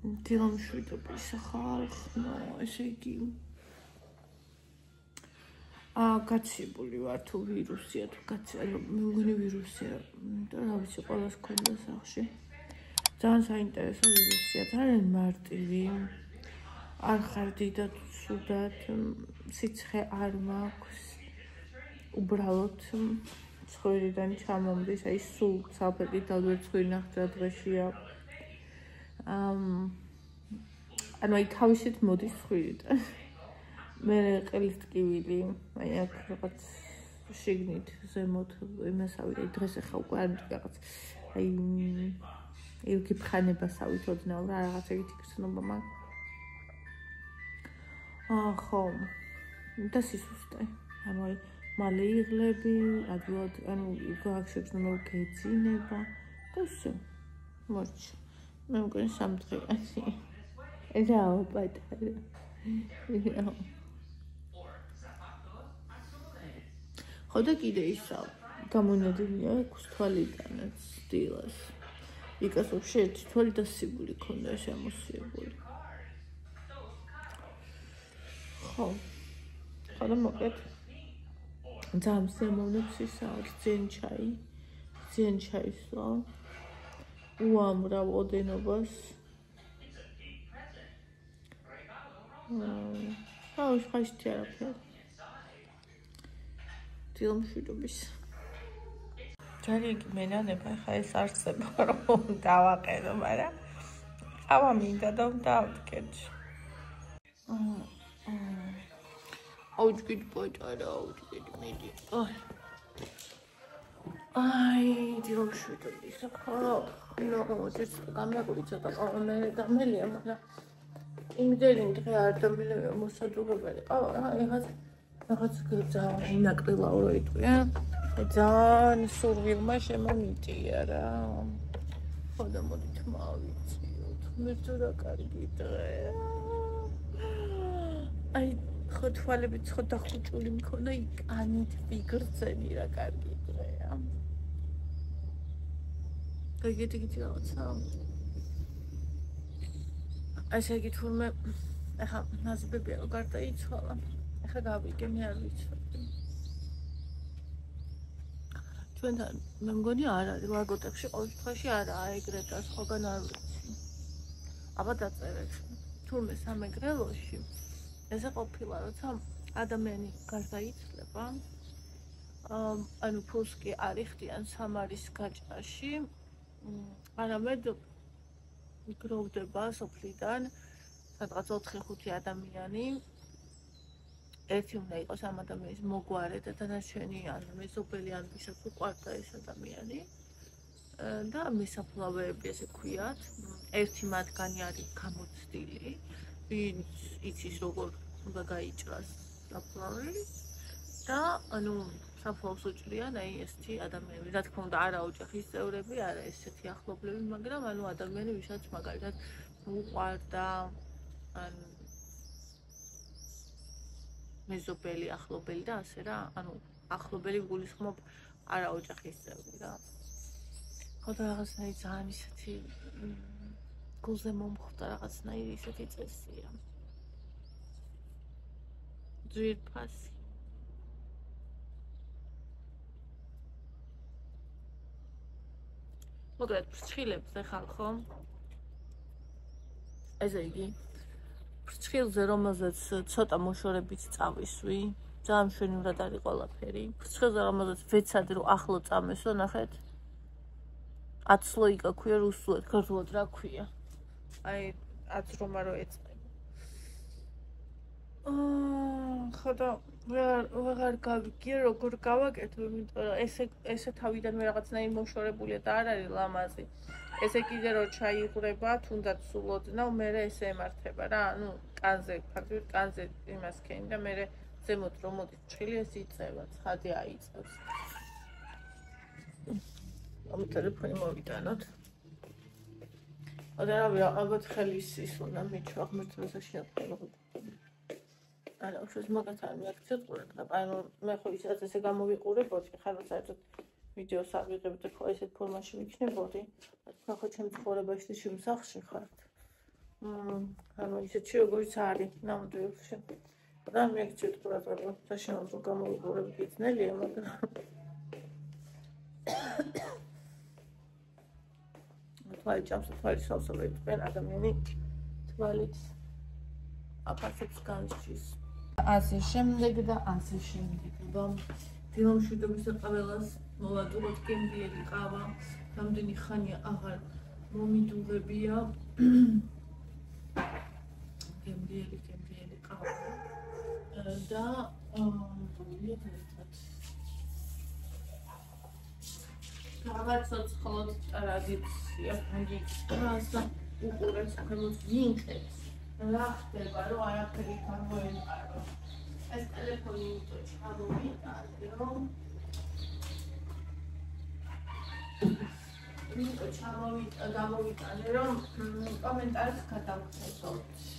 დილამშვიდობის ხალხო, ესე იგი გაცილებული ვარ თუ ვირუსია თუ მე მგონი ვირუსია და რა ვიცი ყველას ქონდა სახში ძალიან საინტერესო ვირუსია ძალიან მარტივი არ ხარ დიდად ცუდად სიცხე არ მაქვს უბრალოდ ცხვირიდან ჩამომდის აი სულ საფეთქით დავერცხვი ნახტა დღეშია ანუ აი თავისით მოდის ცხვირიდან მე ყელის ტკივილი აი აქ რაღაც შიგნით ზემოთ იმასავე დღეს ახლა უკვე არ მიტყვი რაღაც აი ირგი ფხანებასავით ოდნავ რა რაღაც ეგეთი გრძნობა მაქვს ხო და სისუსტე ანუ აი მალე იღლები ადვილად ანუ გააგშეჭნო გეძინება და всё მოჩ მე მგონი სამდღიანი ეძაო პატარა ხოდა კიდე ისა გამონადენია ქუსთვალიდანაც დილას იკას вообще ერთი თვალი და სიბული ქონდა შემოსიებული ხო ხოდა მოკეთ ძალიან შემოვნებს ისა ძენ ჩაისვა უამრავ ოდენობას ხაშთი არაფერი დილამშვიდობის ჯარიგი მენანება ხა ეს არსება რომ დავაყენო მაგრამ ყავა მინდა და დავდგეთ აუჯგით პატარა აუჯგით მიდი აი დილამშვიდობის ხა ნოგოდის გამაგური ცოტა ყავა დამელია მაგრამ იმდენი დღე არ დამელია მოსადუღებელი ყავა რაღაც ძალიან ინაკლილაო რო იტყვია ძალიან სურვილმა შემომიტია რა ხოდა მოდით მავიწიოთ მე თუ რა კარგი დღეა აი ხო თვალებით ხო დახუჭული მქონდა იკანით ვიგრძენი რა კარგი დღეა გიგიტი რაღაცა ასე იგი თურმე ახლა ნაზიბები რო გარდაიცვალა ახლა გავიგე მე არ ვიცოდი ჩვენთან მე მგონი არ არის ლაგოტებში ყოველ შემთხვევაში არაა ეგრეთ და სხვაგან არ ვიცი აბა დაწერეთ თურმე სამეგრელოში ესე ყოფილა როცა ადამიანი გარდაიცვლება ანუ ფულს კი არ იხდიან სამარის გაჭრაში არამედ გროვდება სოფლიდან სადღაც 4-5 ადამიანი ერთი უნდა იყოს ამ ადამიანის მოგვარე და დანარჩენი ან მეზობელი ან ვისაც უყვარდა ეს ადამიანი და მისაფლავეები ესე ქვიათ ერთი მათგანი არის გამოცდილი ვინც იცის როგორ უნდა გაიჭრას საფლავი და ანუ საფლავს უჭრიან აი ესეთი ადამიანები რა თქმა უნდა არა ოჯახის წევრები არა ესეთი ახლობლები მაგრამ ანუ ადამიანი ვისაც მაგალითად უყვარდა ან მეზობელი ახლობელი და ასე რა ანუ ახლობელი გულისხმობ არა ოჯახის წევრი რა ხოდა რაღაცნაირი ძალიან ისეთი გულზე მომხვდა რაღაცნაირი ისეთი წესია ძვირფასი მოკლედ ფრჩხილებზე ხალხო ესე იგი ფრჩხილზე რომელზეც ცოტა მოშორებით წავისვი ძალიან მშვენივრად არის ყველაფერი ფრჩხილზე რომელზეც ვეცად რომ ახლო წამესო ნახეთ აცლოიკა ქვია რუსულად ქართულად რა ქვია აი აცრომა რო ეწყება ხოდა ვეღარ გავიგე როგორ გავაკეთო იმიტომ რომ ესე თავიდანვე რაღაცნაირი მოშორებულია და არ არის ლამაზი ესე კიდე რო ჩაიღრება თუნდაც სულოდნავ მე ესე ემართება რა ანუ კანზე ფაქტობრივად კანზე იმას ქენი და მე ზემოთ რომ მოდის ჭრილი ეს იწევა ცხადი აიწევს ამ ტელეფონი მოვიტანოთ და რა ალბათ ხელის ის უნდა მიჩვა ღმერთს შეაყენო არა უშოს მაგათ არ მიაქცევ ყურადღება ანუ მე ხო ისაც ესე გამოვიყურებოდი ხარო საერთოდ ვიდეოს ავიღებდი ხო ესეთ ფორმაში მიჩნებოდი ხო ჩემს ცხოვრებაში შემსახში ხართ ანუ ისეთი როგორც არის ნამდვილში. და მეკჩეთ ყურადღება საშინაო გამოიყურები გიძნელია, მაგრამ თვალი ჭამს, თვალი სავსაბად თქვენ ადამიანი თვალით აფასებს განსჯის. ასე შემდეგ და ასე შემდეგ. დილამშვიდობის ყველას მოვატუროთ გემრიელი ყავა. რამდენი ხანია აღარ მომიდუღებია. გემრიელი ყავა. და გავაცოცხლოთ ტრადიცია ფონდიქს და უყურებს სახელმწიფოს ვინხებს რა ხდება რომ არაფერი გამოემყარო ეს ტელეფონი უტო ჩამოვიტანე რომ კომენტარს გადავხსენო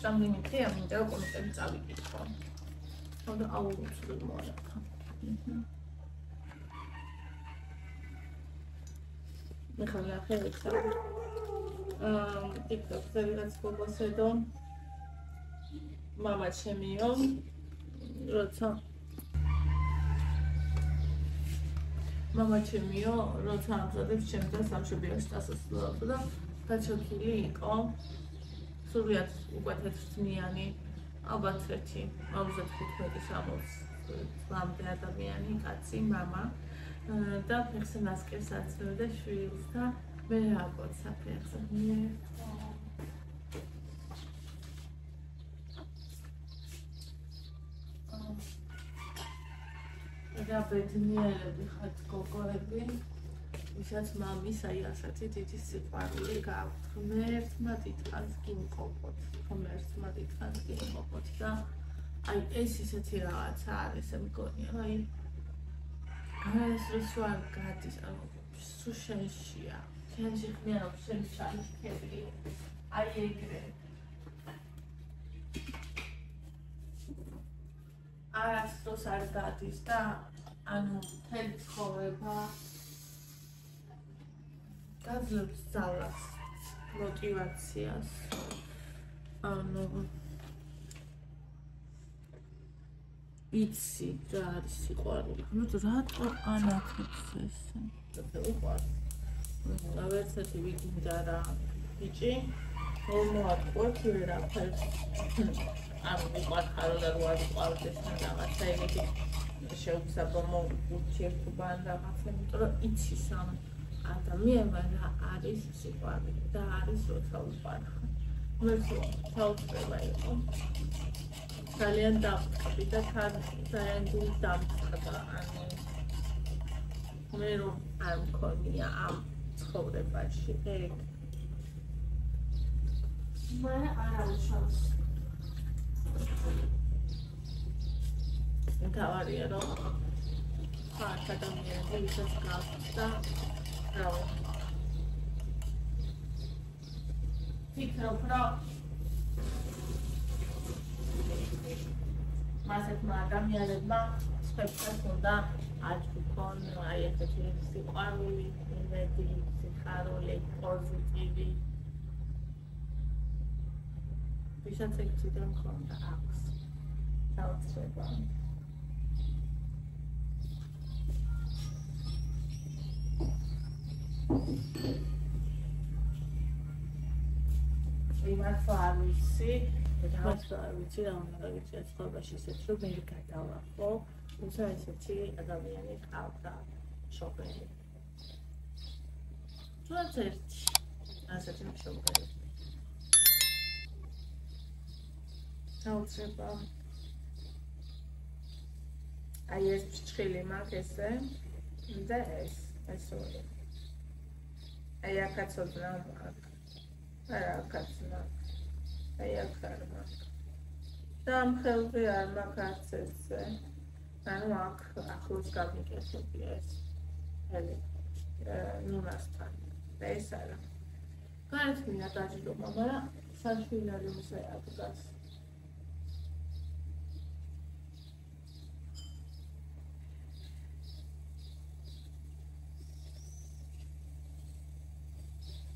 რამდენი დღეა მინდა რომ კომენტარი წავიკითხო და აუცილებლად მოალაფა მე ხალხი ახერხა TikTok-ზე ვიღაც ფოტოსედო მამა ჩემიო როცა ამზადებს ჩემს და სამშობიაროს დასასრულს და გაჩოქილი იყო სულიად უკვე თეთრწმიანი ალბათ 35-40 წლამდე ადამიანი კაცი მამა და ფეხზე ნასკერს აცნობდა შვილს და მე რა გოცა ფეხზე და ბედნიერები ხართ გოგოები ვისაც მამის აი ასეთი დიდი სიყვარული გაქვთ ღმერთმა დიდხანს გიმყოფოთ და აი ეს ისეთი რაღაცა არის მე მგონია აი ეს რუსვან გადის სულ შენშია შენში ხმიანობ შენ ჩაიქები აი ეგრე არასდროს არ გადის და ანუ მთელი ცხოვრება გაძლევს ძალას მოტივაციას ანუ იცი რა არის სიყვარული ну რატო ანახებს ესე და უყვარს ვერცერთი ვიგინდა რა ბიჭი მოატყუეთ ვერაფერს არ ვიყავ და რა ვიყავდეს რაღაცა ეგეთი შეუცაბო მოუჩერტუბან რაღაცა იმიტომ რომ იცის ამ ადამიანმა რა არის სიყვარული და არის როცა უყვარხარ მე საუბრება იყო ძალიან დავწყდი და თან ძალიან გული დავწყდა ანუ მე რომ არ მქონია ამ ცხოვრებაში ეგ მაგრამ არ აუშავს თავარია რომ ხართ ადამიანები ვისაც გაქვს და რა ფიქრობ რომ მასეთმა ადამიანებმა სხვებსაც უნდა აჩუქონ აი ესეთი სიყვარული, იმედი, სიხარული, პოზიტივი ვისაც ეგ ციდან მქონდა აქვს საოცრება იმართლა არ ვიცი რა უნდა ვიცი ცხოვრებაში ისეთ რომ მე გადავახო თუმცა ესეთი ადამიანი ყავდა შობელი თუნდაც ერთი ასეთი შობელი საოცრება აი ეს ფრჩხილი მაქვს ესე და ეს ორი აი აქაც ოდნა არა კაცნა აი აქ არ მაქვს და ამ ხელზე არ მაქვს არც ესე ანუ აქ ახლოს გამიკეთებია ეს ხელი ნუნასთან და ეს არა განთმია დაჯდომა მაგრამ საშვილარი მოსე ადგას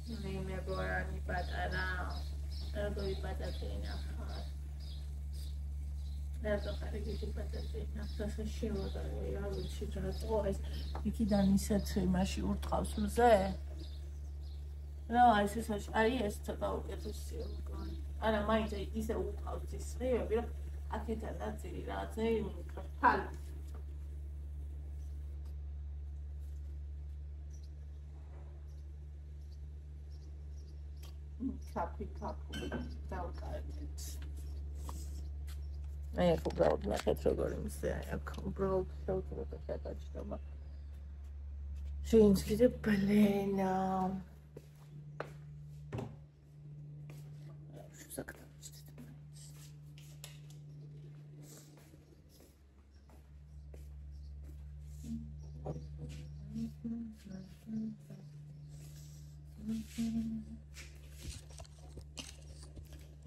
მე მეგობრანი პატარა რატო იპატატინა ხარ? რატო ხარ იგი პატატინა? სასაში მოდარი, არ ვიცი რატო ეს იქიდან ისეთ იმაში ურტყავს მზე? რა ეს ესაში, აი ეს ცოტა უკეთესია მგონი. არა, მაინც ისე ურტყავს ის ხრივები, რომ აქეთან ნაწილი რაღაცა ხალი. Kapi დავკარგეთ. აი აქ უბრალოდ ნახეთ როგორ იმზე, აი აქ უბრალოდ შეუძლია გადაჭრობა. შეიძლება ბლენა.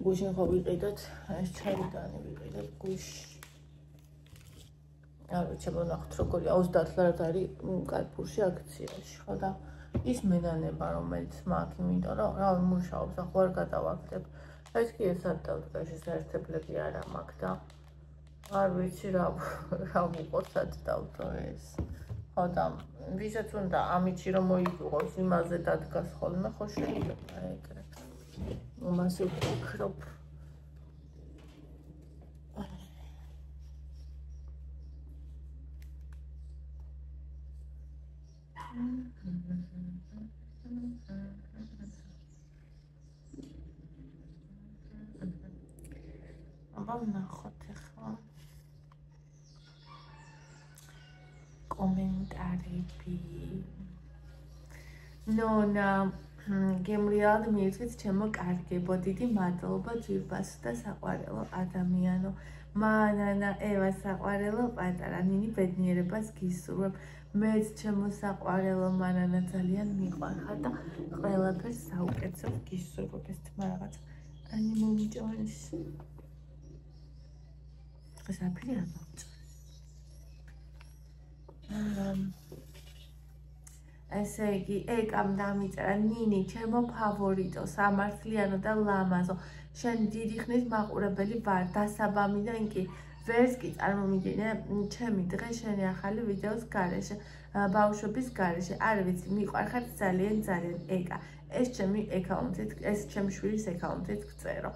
გუშინ ხო ვიყიდოთ ეს ჩაიდანი ვიყიდოთ გუშინ. არ ვიცი მონახოთ როგორი 30 ლარად არის კარპურში აქციაში ხო და ის მენანება რომელიც მაქვს იმიტომ რომ რა მუშაობს ახლა არ გადავაგდებ. ეს კი ეს ადავდგაში საერთებლები არა მაქვს და არ ვიცი რა ვუყოთ დავდო ეს. ხო და ვისაც უნდა ამიჩი რომ მოიგოს იმაზე დადგას ხოლმე ხო შეიძლება ეგრე. Masuk crop. Abang nakhot ekha. Komentaribi. Nona. გემრიალად მიეცეთ ჩემო კარგებო დიდი მადლობა ძვირფასო და საყვარელო ადამიანო მანანა ევა საყვარელო პატარა ნინი ბედნიერებას გისურვებ მეც ჩემო საყვარელო მანანა ძალიან მიყვარხარ და ყველაფერს საუკეთესოდ გისურვებ ეს თმა რაღაც ანი მომიჭონს ეს აფერი არ მომწონს ესე იგი, ეკამ დამიწერა ნინი, ჩემო ფავორიტო, სამართლიანო და ლამაზო. შენ დიდი ხნის მაყურებელი ვარ, დასაბამიდან კი ვერც კი წარმომიდგენია ჩემი დღე შენი ახალი ვიდეოს გარეშე, ბავშვობის გარეშე. არ ვიცი, მიყვარხარ ძალიან ეკა. ეს ჩემი აკაუნტით, ეს ჩემი შვილის აკაუნტით გწერო.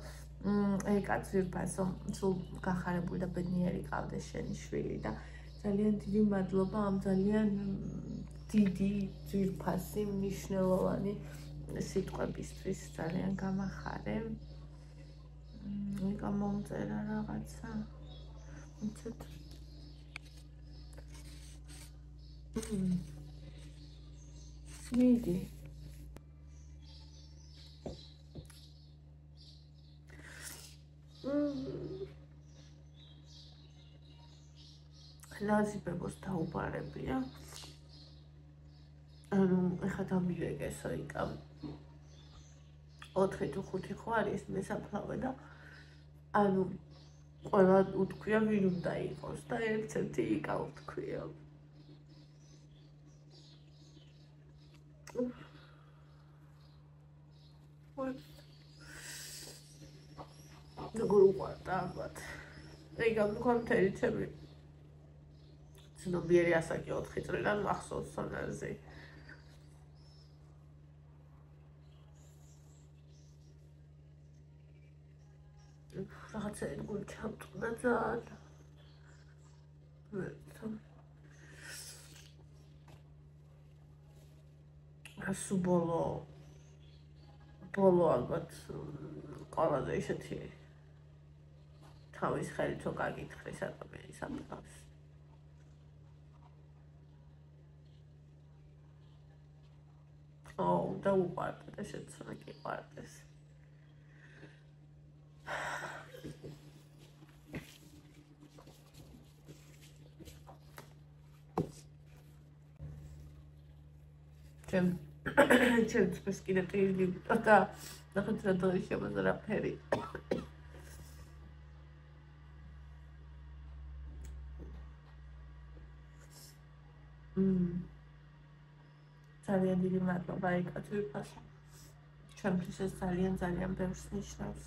ეკა ძვირფასო, სულ გახარებული და ბედნიერი ყავდეს შენი შვილი და ძალიან დიდი მადლობა ამ ძალიან დიდი ძვირფასი მნიშვნელოვანი სიტყვებისთვის ძალიან გამახარე. ეკა მომწერა რაღაცა. უცებ. მიდი. ლაზიბებოს დაუბარებია. ანუ ეხა დამილეგესო იკა 4 თუ 5 ხო არის მესაფლავე და ანუ ყველა უთქვია ვინ უნდა იყოს და ერთ-ერთი იკა უთქვია. როგორ უყვარდა ალბათ. ეკა კონტერი ჩემი ცნობიერი ასაკი 4 წლიდან მახსოვს სონარზე. რაღაცა გულ ჩავტყდა ძალიან. ასუ ბოლო ალბათ ყველაზე ისეთი თავის ხელით რო გაკითხეს ადამიანის ამბავს. და უყვარდა და შეცვალა კი ყვარდეს. ჩემს ეს კიდე ტირდი და ნახეთ რა დღეს შემოზრა ფერი. ძალიან დიდი მადლობა ეკა ძვირფასო. ჩემთვის ეს ძალიან ბევრს ნიშნავს.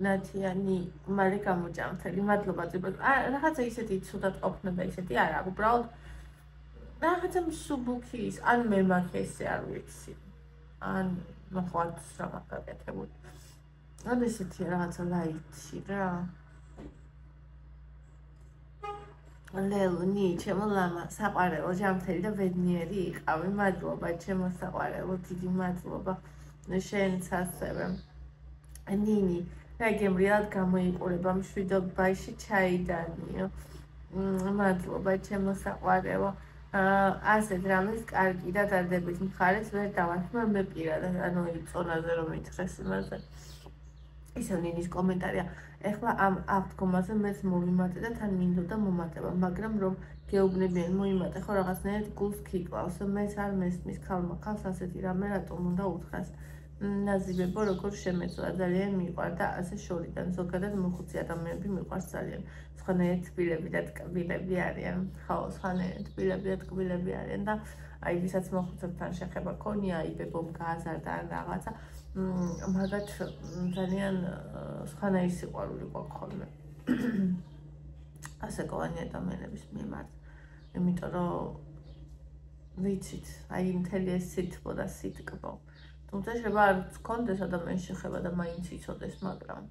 ნათიანი მალე გამოჭამთელი მადლობა ძებოთ რაღაცა ისეთი ცუდად ყოფნა და ისეთი არა უბრალოდ რაღაცა მსუბუქი ის ან მე მაგ ესე არ ვიცი ან მოხვალს რა მაგაკეთებოდ ან ესეთი რაღაცა ლაითი რა ლელუნი ჩემო ლამა საყვარელო ჯამთელი და ბედნიერი იყავი მადლობა ჩემო საყვარელო დიდი მადლობა შენც ასევე ნინი რა გემრიად გამოიყურება მშვიდობაში ჩაიდანიო მადლობა ჩემო საყვარელო ასეთ რამეს კარგი და დადებით მხარეს ვერ დავასმა მე პირადად ანუ წონაზე რომ ითხრეს იმაზე ისევ ნინის კომენტარია ეხლა ამ აღდგომაზე მეც მოვიმატე და თან მინდოდა მომატება მაგრამ რომ გეუბნებიან მოიმატე ხო რაღაცნაირად გულს ქიკლავს მეც არ მესმის ქალმა ხალს ასეთი რამე რატომ უნდა უთხრას ნაზიბებო როგორ შემეწვა ძალიან მიყვარდა ასე შორიდან ზოგადად მოხუცი ადამიანები მიყვარს ძალიან სხვანაირად თბილები და ტკბილები არიან ხო სხვანაირად თბილები და ტკბილები არიან და აი ვისაც მოხუცებთან შეხება ქონია აი ბებომ გააზარდა ან რაღაცა მაგათ ძალიან სხვანაირი სიყვარული გვაქვს ხოლმე ასაკოვანი ადამიანების მიმართ იმიტომ რომ ვიცით აი მთელი ეს სითბო და სიტკბო თუმცა შეიძლება არ გქონდეს ადამიანის შეხება და მაინც იცოდეს მაგრამ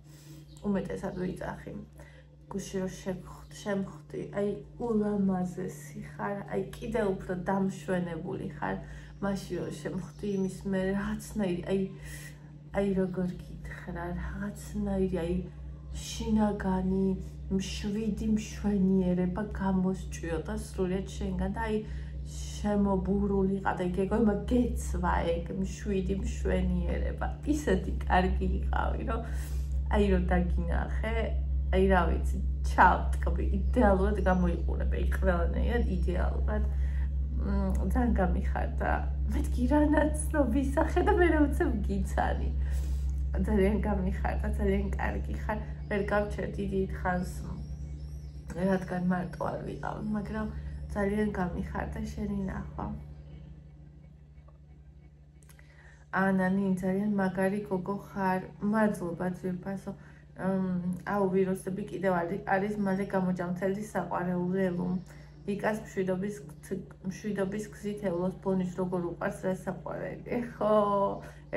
უმეტესად ვიძახი გუში რომ შემხვდი აი ულამაზესი ხარ აი კიდევ უფრო დამშვენებული ხარ მაშინ რომ შემხვდი იმის მე რაღაცნაირი აი როგორ გითხრა რაღაცნაირი აი შინაგანი მშვიდი მშვენიერება გამოსჭიოდა სრულიად შენგან და აი შემობურული ყადა გეგო მაგ გეცვა ეგ მშვიდი მშვენიერება ისეთი კარგი იყავი რომ აი რომ დაგინახე აი რა ვიცი ჩავტკბი იდეალურად გამოიყურებე ყველანაირად იდეალურად ძალიან გამიხარდა მეთქი რა ნაცნობი სახე და მე უცებ გიცანი ძალიან გამიხარდა ძალიან კარგი ხარ ვერ გავჩერ დიდი ხანს რადგან მარტო არ ვიყავ მაგრამ ძალიან გამიხარდა შენი ნახვა ანანი ძალიან მაგარი გოგო ხარ მადლობა ძვირფასო აუ ვირუსები კიდევ არის მალე გამოჯამთელი საყვარეული ელუ იკას მშვიდობის გზით ევლოს ბონის როგორ უყარს რა საყვარელი ხო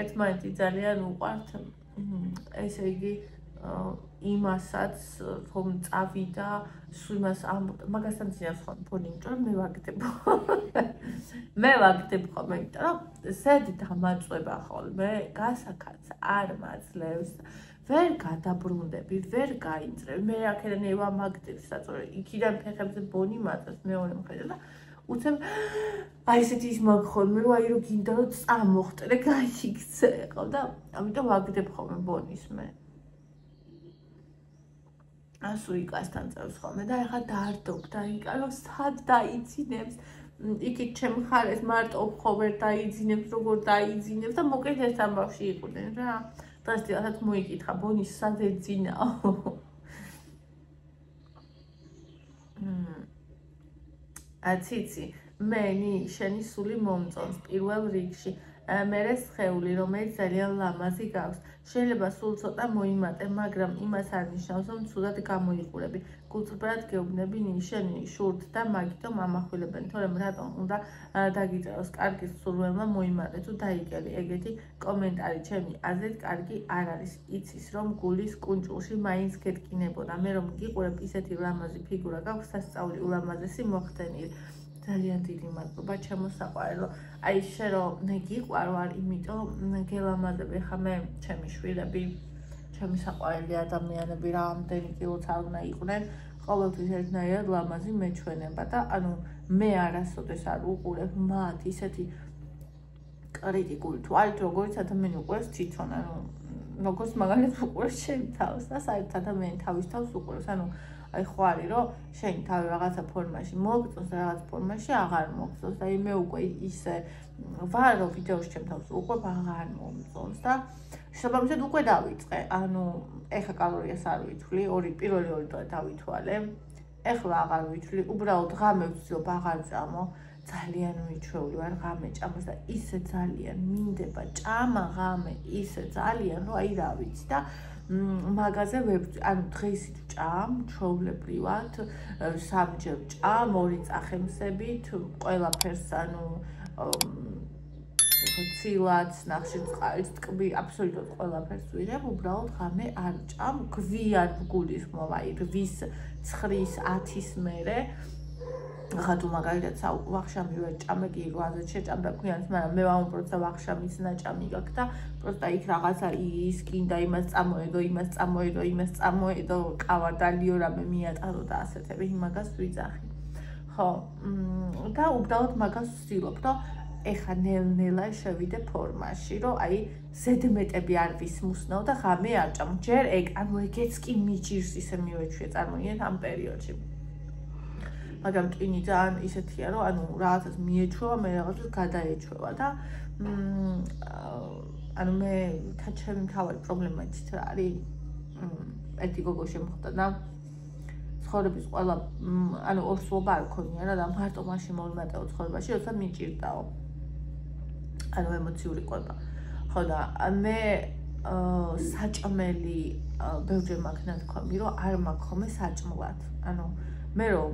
ერთმანეთი ძალიან უყვართ ესე იგი იმასაც რომ წავიდა სულ იმას მაგასთან ძინავს ხოლმე ბონი იმიტომ რომ მე ვაგდებ ხოლმე იმიტომ რომ ზედ დამაწვება ხოლმე გასაკაც არ მაძლევს ვერ გადაბრუნდები ვერ გაიწრებ მე აქედან ევამაგდებს საწორი იქიდან ფეხებზე ბონი მაწევს მეორე მხრიდან და უცებ აი ესეთი ის მაგ ხოლმე რომ აი რომ გინდა რომ წამოხტე გაიქცე ხო და ამიტომ ვაგდებ ხოლმე ბონის მე ასო იკასთან წევს ხოლმე და ეხლა დაარდობ და იკა რომ სად დაიძინებს იქით ჩემ ხარეს მარტო ხო ვერ დაიძინებს როგორ დაიძინებს და მოკლედ ერთ ამბავში იყვნენ რა დღეს დღესაც მოიკითხა ბონის სად ეძინაო აციცი მენი შენი სული მომწონს პირველ რიგში მერე სხეული რომელიც ძალიან ლამაზი გავს შეიძლება სულ ცოტა მოიმატე მაგრამ იმას არ ნიშნავს რომ ცუდად გამოიყურები გულწრფელად გეუბნები ნიშანი შურთ და მაგიტომ ამახვილებენ თორემ რატომ უნდა დაგიწეროს კარგი სურველმა მოიმატე თუ დაიგელი ეგეთი კომენტარი ჩემი აზრით კარგი არ არის იცის რომ გულის კუნჭულში მაინც გეტკინებოდა მე რომ გიყურებ ისეთი ლამაზი ფიგურა გაქვს სასწაული ულამაზესი მოხდენილი ძალიან დიდი მადლობა ჩემო საყვარელო აი შე რომ გიყვარო არ იმიტომ გელამაზები ხა მე ჩემი შვილები ჩემი საყვარელი ადამიანები რამდენი კილოც არ უნდა იყვნენ ყოველთვის ერთნაირად ლამაზი მეჩვენება და ანუ მე არასოდეს არ უყურებ მათ ისეთი კრიტიკული თვალით როგორც ადამიანი უყურებს თვითონ ანუ როგორც მაგალითად უყურებს ჩემი თავს და საერთოდ ადამიანი თავის თავს უყურებს ანუ აი ხო არის რომ შენ თავი რაღაცა ფორმაში მოგწონს და რაღაც ფორმაში აღარ მოგწონს და მე უკვე ისე ვარ რომ ვიდეოში ჩემ თავს უყურებ აღარ მომწონს და შესაბამისად უკვე დავიწყე ანუ ეხა კალორიას არ ვითვლი პირველი 2 დღე დავითვალე ეხლა აღარ ვითვლი უბრალოდ ღამე ვცდილობ აღარ წამო ძალიან მიჩვეული ვარ ღამე ჭამას და ისე ძალიან მინდება ჭამა ღამე ისე ძალიან რომ აი რა ვიცი და მაგაზე ვებრძვი ანუ დღეისით ჭამ ჩვეულებრივად სამჯერ ჭამ 2 წახემსებით ყველაფერს ანუ ცილაც ნახშირწყალს ტკბი აბსოლუტურად ყველაფერს ვიღებ უბრალოდ ღამე არ ჭამ გვიან ვგულისხმობ აი 8-9 10-ის მერე ხა თუ მაგალითად ვახშამი ვერ ჭამე კი 8-ზე შეჭამდა ქვიანს მაგრამ მე ვამопроცა ვახშამის ნაჭამი გაქვს და პროსტა იქ რაღაცა ის კიდე იმას წამოედო ყავა დალიო რამე მიატარო და ასეთები იმაგას ვიძახი ხო და უბრალოდ მაგას ვცდილობ და ეხა ნელ-ნელა შევიდე ფორმაში რომ აი ზედმეტები არ ვისმუსნო და ღამე არ ჭამ ჯერ ეგ ანუ ეგეც კი მიჭირს ისე მივეჩვია წარმოგიდგენთ ამ პერიოდში მაგრამ ტვინი ძალიან ისეთია რომ ანუ რაღაცას მიეჩვევა მე რაღაცას გადაეჩვევა და ანუ მე თან ჩემი მთავარი პრობლემა იცით რა არის ერთი გოგო შემოხდა და ცხოვრების ყველა ანუ ორსულობა არ ქონია რა და მარტო მაშინ მოვიმატეო ცხოვრებაში როცა მიჭირდაო ანუ ემოციური ყვება ხო და მე საჭმელი ბევრჯერ მაგ ნათქვამი რომ არ მაქვს ხოლმე საჭმლად ანუ მე რომ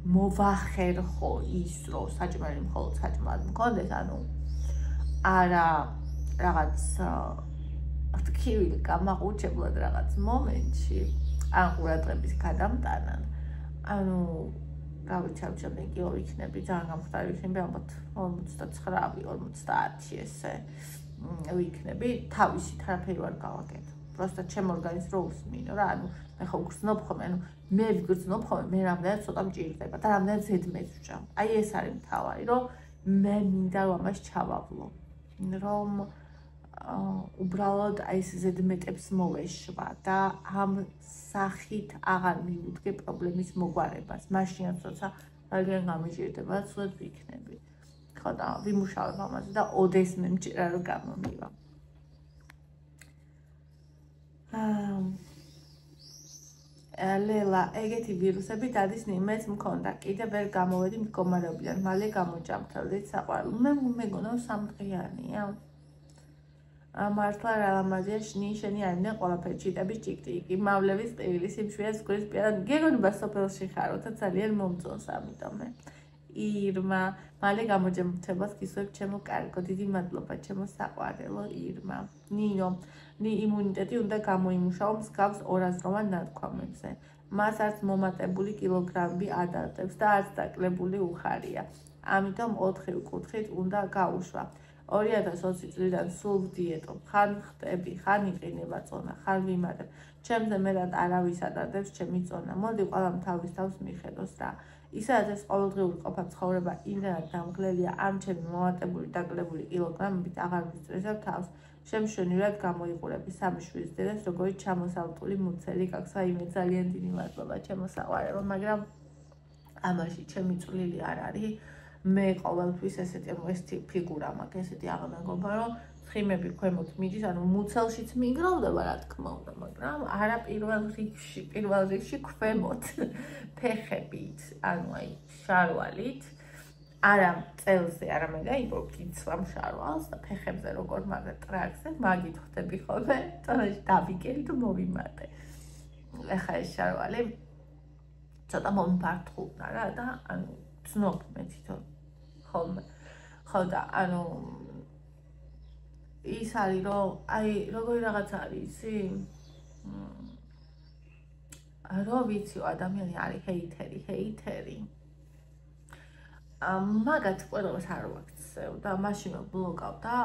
მოვახერხო ის რომ საჭმელი მხოლოდ საჭმლად მქონდეს ანუ არა რაღაც თქივილი გამაყუჩებლად რაღაც მომენტში ან ყურადღების გადამტანად ანუ რა ვიცი ამჟამად კილო ვიქნები ძალიან გამხდარი ვიქნები ალბათ 49-50 ესე ვიქნები თავისით არაფერი ვერ გავაკეთე просто ჩემ ორგანიზმს რო უსმინო რა ანუ მე ხო გრძნობ ხოლმე ანუ მე ვიგრძნობ ხოლმე მე რამდენად ცოტა მჭირდება და რამდენად ზედმეტს ვჭამ აი ეს არის მთავარი რომ მე მინდა რომ ამას ჩავავლო რომ უბრალოდ აი ეს ზედმეტებს მოვეშვა და ამ სახით აღარ მივუდგე პრობლემის მოგვარებას მაშინაც როცა ძალიან გამიჭირდება და ცუდად ვიქნები ხო და ვიმუშავებ ამაზე და ოდესმე მჭირა რომ გამომივა ლელა ეგეთი ვირუსები დადის ნიმეც მქონდა კიდე ვერ გამოვედი მდგომარეობიდან მალე გამოჭამთავრდით საყვარელ მე მეგონა სამდღეანია მართლა რა ლამაზია შენი არიან ყველაფერი ჩიტების ჭიკჭიკი მავლების პივილის იმშვია ზღვის პირად გეგონება სოფელში ხარ როცა ძალიან მომწონს ამიტომ მე ირმა მალე გამოჯამრთებას გისურვებ ჩემო კარგო დიდი მადლობა ჩემო საყვარელო ირმა ნინო იმუნიტეტი უნდა გამოიმუშაო მსგავს ორაზროვან ნათქვამებზე მას არც მომატებული კილოგრამები ადარდებს და არც დაკლებული უხარია ამიტომ 4 კუთხით უნდა გაუშვა 2020 წლიდან სულ ვდიეტობ ხან ხტები ხან იყინება წონა ხან ვიმატებ ჩემზე მეტად არავის ადარდებს ჩემი წონა მოდი ყველამ თავის თავს მიხედოს რა ისაც ეს ყოველდღიური ყოფა ცხოვრება იმდენად დამღლელია ამ ჩემი მომატებული დაკლებული კილოგრამებით აღარ ვისწრესებ თავს შემშვენივრად გამოიყურები სამი შვილის დედას როგორი ჩამოსავტული მუცელი გაქვს აიმე ძალიან დიდი მადლობა ჩემო საყვარელო მაგრამ ამაში ჩემი წვლილი არ არის მე ყოველთვის ესეთი ფიგურა მაქვს ესეთი აღმეგობა რომ ცხიმები ქვემოთ მიდის ანუ მუცელშიც მიგროვდება რა თქმა უნდა მაგრამ არა პირველ რიგში ქვემოთ ფეხებით ანუ აი შარვალით არა წელზე არამედ აი კიცვამ შარვალს და ფეხებზე როგორ მაგა ტრაქზე მაგით ხდები ხოლმე წონაში დავიგელი თუ მოვიმატე ეხა ეს შარვალი ცოტა მომფართხულდა რა და ანუ ცნობ მე თვითონ ხოლმე ხო და ანუ ის არის რომ აი როგორი რაღაც არის ისი რო ვიცი ადამიანი არის ჰეიტერი მაგათ ყველას არ ვაქცევ და მაშინ ბლოკავ და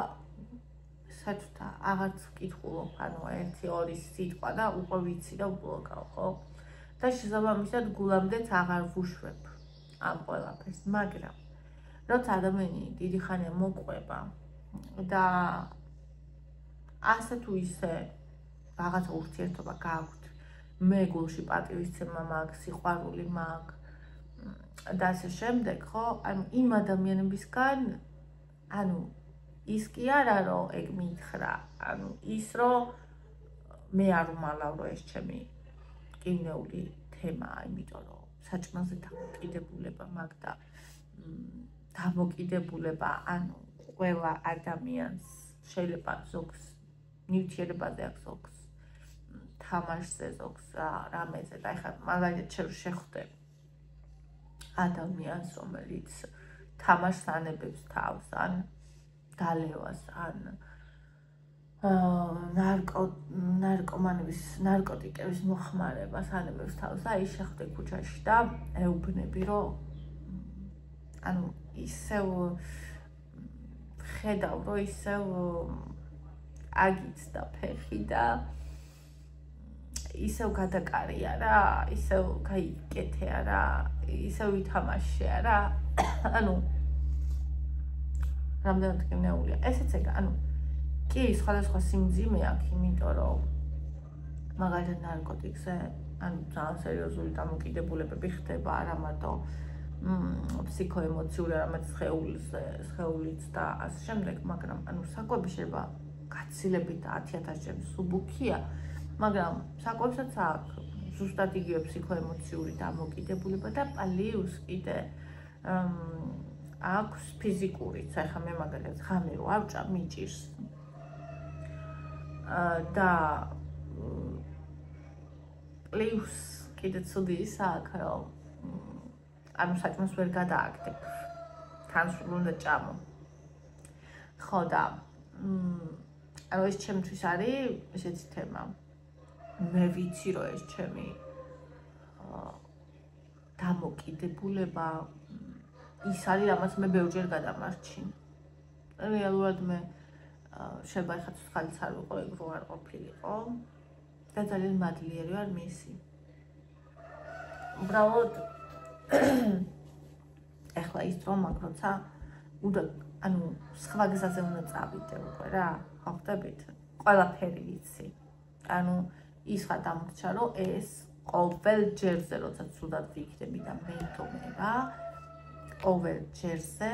საერთოდ აღარც ვკითხულობ ანუ 1-2 სიტყვა და უკვე ვიცი და ბლოკავ ხო და შესაბამისად გულამდეც აღარ ვუშვებ ამ ყველაფერს მაგრამ როცა ადამიანი დიდი ხანია მოყვება და ასე თუ ისე რაღაცა ურთიერთობა გააქვთ მე გულში პატივისცემა მაქვს სიყვარული მაქვს და ასე შემდეგ ხო ანუ იმ ადამიანებისგან ანუ ის კი არა რომ ეგ მითხრა ანუ ის რომ მე არ უმალავ რომ ეს ჩემი კინეული თემაა იმიტომ რომ საჭმელზე დამოკიდებულება მაქვს და დამოკიდებულება, ანუ ყველა ადამიანს შეიძლება ზოგს ნივთიერებაზე აქვს ზოგს, თამაშზე ზოგს რამეზე და ეხლა მაგალითად შეხვდე ადამიანს, რომელიც თამაშს ანებებს თავს, ან დალევას, ან ნარკოტიკების მოხმარებას ანებებს თავს და ის შეხვდე ქუჩაში და ეუბნები, რომ ანუ ისევ ხედავ, რომ ისევ აგიცდა ფეხი და ისევ გადაკარია რა, ისევ გაიკეთე რა, ისევ ითამაშე რა. ანუ რამდენად გემნეულია. ესეც ეგ, ანუ კი სხვადასხვა სიმძიმე აქვს, იმიტომ რომ მაგალითად ნარკოტიკზე, ანუ ძალიან სერიოზული დამოკიდებულებები ხდება, არა მარტო ფსიქოემოციური, არამედ სხეულიც და ასე შემდეგ, მაგრამ ანუ საკვები შეიძლება გაცილებით 10,000 ჯერ სუბუქია, მაგრამ საკვებსაც აქვს ზუსტად იგივე ფსიქოემოციური დამოკიდებულება და პლუს კიდე აქვს ფიზიკურიც. ახლა მე მაგალითად ღამე რო ავჭა მიჭირს და პლუს კიდე ცუდი ისა აქვს, რომ ანუ საჭმელს ვერ გადააგდებ, თან სულ უნდა ჭამო. ხო და ანუ ეს ჩემთვის არის ესეთი თემა. მე ვიცი, რომ ეს ჩემი დამოკიდებულება ის არის, რამაც მე ბევრჯერ გადამარჩინ. რეალურად მე შეიძლება ეხლა ხალხს არ ვიყო, ეგ რო არ ყოფილიყო და ძალიან მადლიერი ვარ მისი. უბრალოდ ეხლა ის დრო მაქვს, როცა უნდა ანუ სხვა გზაზე უნდა წავიდე უკვე რა, ხვდებით? ყველაფერი ვიცი. ანუ ის რა დამრჩა, რომ ეს ყოველ ჯერზე, როცა ცუდად ვიქნები და მეთომე რა, ყოველ ჯერზე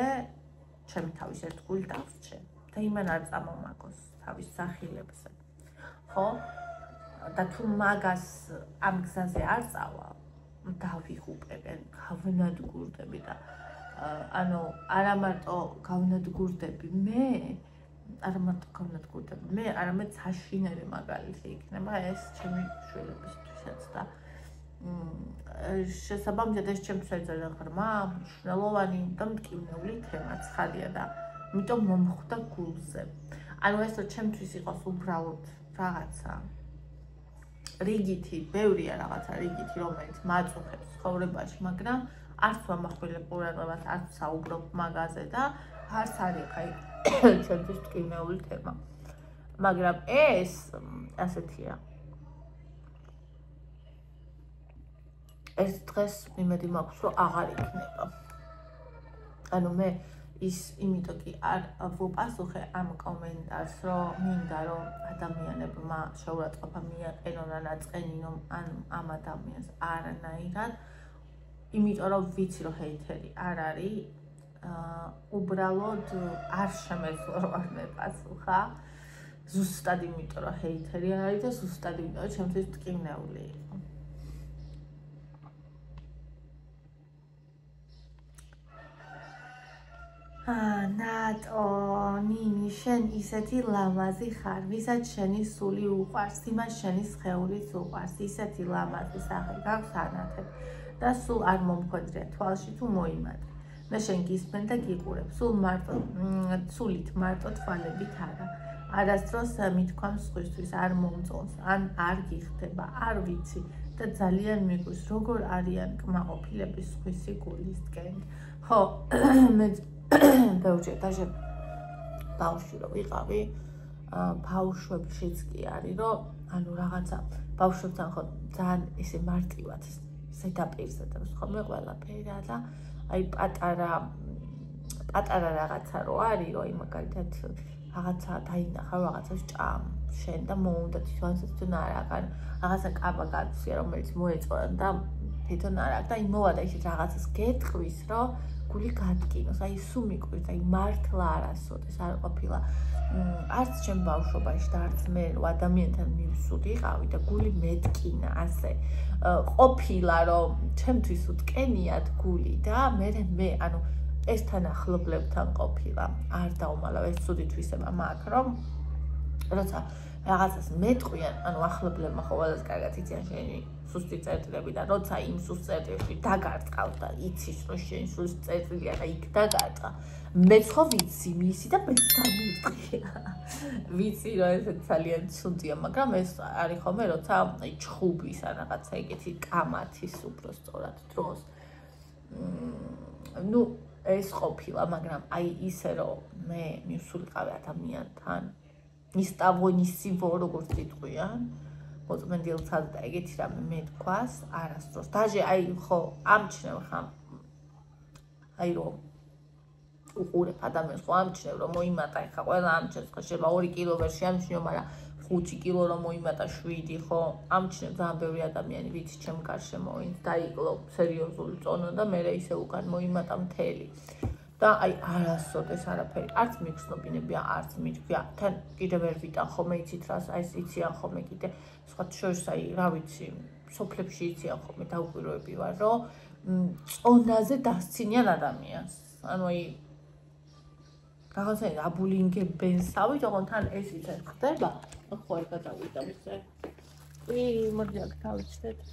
ჩემი თავის ერთგული დავრჩე და იმან არ წამომაგოს თავის სახილებზე. ხო? და თუ მაგას ამ გზაზე არ წავა, დავიღუპებენ, გავნადგურდები და ანუ არა მარტო გავნადგურდები მე, არამედ საშინელი მაგალითი იქნება ეს ჩემი შვილებისთვისაც და შესაბამისად ეს ჩემთვის ძალიან ღრმა, მნიშვნელოვანი და მტკივნეული თემაც ხარია და იმიტომ მომხვდა გულზე. ანუ ეს რომ ჩემთვის იყოს უბრალოდ რაღაცა რიგითი, ბევრია რაღაცა რიგითი, რომელიც მაწუხებს ცხოვრებაში, მაგრამ არც ვამახვილებ ყურადღებას, არც საუბრობ მაგაზე და არც არის ხაი ჩემთვის მტკივნეული თემა. მაგრამ ეს ასეთია. ეს დღეს იმედი მაქვს, რომ აღარ იქნება. ანუ მე ის იმიტომ კი არ ვუპასუხე ამ კომენტარს, რომ მინდა რომ ადამიანებმა შეურაცხყოფა მიაყენონ ან აწყენინონ ამ ადამიანს არანაირად, იმიტომ რომ ვიცი რომ ჰეითერი არ არის, უბრალოდ არ შემეძლო რომ არ მეპასუხა, ზუსტად იმიტომ რომ ჰეითერი არ არის და ზუსტად იმიტომ რომ ჩემთვის მტკივნეული იყო. ნატო, ნინი, შენ ისეთი ლამაზი ხარ, ვისაც შენი სული უყვარს, იმას შენი სხეულიც უყვარს, ისეთი ლამაზი სახე გაქვს ანათებ და სულ არ მომხვედრია თვალში თუ მოიმატე. მე შენ გისმენ და გიყურებ, სულით მარტო თვალებით არა. არასდროს მithქვამს სხვისთვის არ მომწონს, ან არ გიხდება, არ ვიცი და ძალიან მიგვს, როგორ არიან კმაყოფილების სხვისი გულისკენ. ხო, მე ბევრჯერ დაჟე ბავშვი რო ვიყავი, ბავშვებშიც კი არის, რომ ანუ რაღაცა ბავშვებთან ხო ძალიან ესე მარტივად ზედაპირზე და ხოლმე ყველაფერი რა და აი პატარა რაღაცა რო არის, რომ მაგალითად რაღაცა დაინახა რაღაცას ჭამ შენ და მოუნდა თვითონ არ აქვს, რაღაცა კაბა გაქვსია, რომელიც მოეწონა და თვითონ არ აქვს და აი მოვა და ისეთ რაღაცას გეტყვის, რომ გული გადკინოს, აი სულ მიკვირს, აი მართლა არასოდეს არ ყოფილა. არც ჩემ ბავშვობაში და არც მე რო ადამიანთან მივსულიყავი და გული მეტკინა ასე. ყოფილა რომ ჩემთვის უტკენიათ გული და მე ანუ ეს თანახმლებლებთან ყოფილა არ დაუმალავ ეს ცუდი თვისება მაქვს რომ როცა რაღაცას მეტყვიან ანუ ახლობლებმა ყოველას კარგად იციან შენი სუსტი წერტილები და როცა იმ სუსტ წერტილებში დაგარწყავს და იცის რომ შენი სუსტ წერტილია და იქ დაგარწყა მეც ხო ვიცი მისი და მეც გამიწყია ვიცი რომ ეს ძალიან ცუდია მაგრამ ეს არის ხოლმე როცა ჩხუბის ან რაღაცა ეგეთი კამათის უფრო სწორად დროს ну ეს ყოფილა მაგრამ აი ისე რომ მე მივსულიყავი ადამიანთან ის ტავონისივო როგორც იტყვიან მოწმენდილთად და ეგეთი რამე მეთქვას არასდროს დაჟე აი ხო ამჩნევ ხამ აი რომ უყურებ ადამიანს ხო ამჩნევ რომ მოიმატა ხა ყველა ამჩნევს ხო შეიძლება 2 კილო ვერ შეამჩნიო მაგრამ 5 კილო რომ მოიმატა 7 ხო ამჩნევ ძალიან ბევრი ადამიანი ვიცი ჩემ გარშემო ვინც დაიკლო სერიოზული წონა და მე ისე უკან მოიმატა მთელი და აი არასოდეს არაფერი არც მიგრძნობინებია არც მიჩვია თან კიდე ვერ ვიტან ხოლმე იცით რას აი იციან ხოლმე კიდე სხვა შორის აი რა ვიცი სოფლებში იციან ხოლმე დაუკვირვები ვარ რომ წონაზე დასცინიან ადამიანს ანუ აი რაღაცა აბულინგებენსავით ოღონდ თან ეს ისე ხდება ხო არ გადავიდა მისე მოდი აქ თავიცეთ